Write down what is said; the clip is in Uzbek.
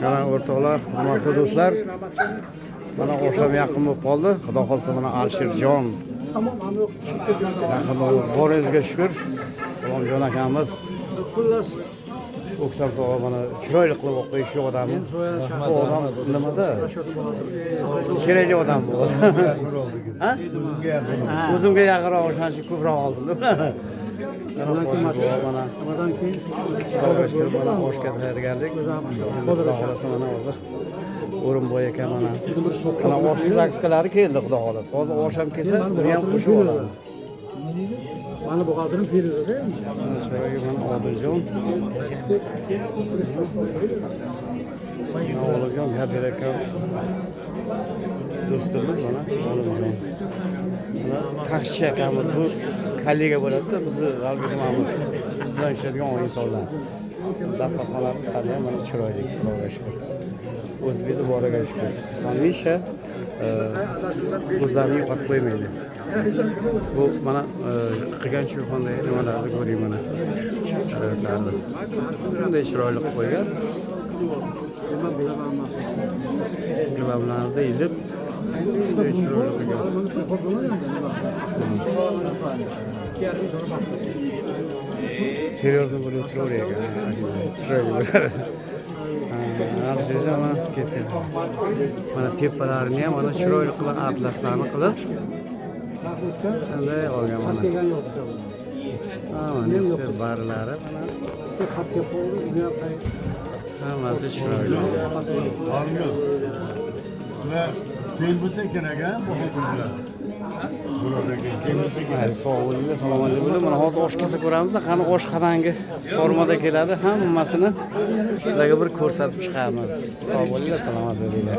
Mana o'rtoqlar, hurmatli do'stlar. Mana o'sham yaqin bo'lib qoldi. Xudo xolsa mana Alshirjon. Yaqin Borizga shukr. Salomjon akamiz. O'ksam tog'a mana chiroyli qilib o'qish yo'q odammi? Bu odam nimada? Kerakli odam bu. Ha? O'zimga yaqinroq o'shaning uchun ko'proq oldim. Mana oshga tayyorgarlik. Xudo xolasa mana hozir O'rinboy aka mana osh zakskalari keldi xudo xolasa. Hozir osh ham kelsa, buni ham qo'shib olaman. Mana bu qadrim Firuzada. Mana Odiljon. Olimjon Habir aka do'stimiz mana Olimjon. Mana taxchi akamiz bu kollega bo'ladi-da, bizni algoritmamiz. Bizdan ishlaydigan insonlar. Dasturxonlarimiz hali ham mana chiroyli, Xudoga shukr. O'zbek boriga shukr. Hamisha o'zlarini yo'qotib qo'ymaydi. Bu mana qilgan cho'xonda nimalarni ko'ring mana. Sharoitlarni. Bunday chiroyli qilib qo'ygan. Gilamlarni ilib shunday chiroyli qilgan. Seryozni bo'lib turavergan. Chiroyli bo'ladi. Mana ketgan. Mana tepalarini ham mana chiroyli qilib atlaslarni qilib qanday olgan mana. Mana barlari mana hammasi chiroyli. Va keyin bo'lsa kerak a bu hozirlar. Bularga keyin bo'lsa kerak. Sog' bo'linglar, salomat bo'ling. Mana hozir osh kelsa ko'ramiz. Qani osh qarangi formada keladi. Hammasini sizlarga bir ko'rsatib chiqamiz. Sog' bo'linglar, salomat bo'linglar.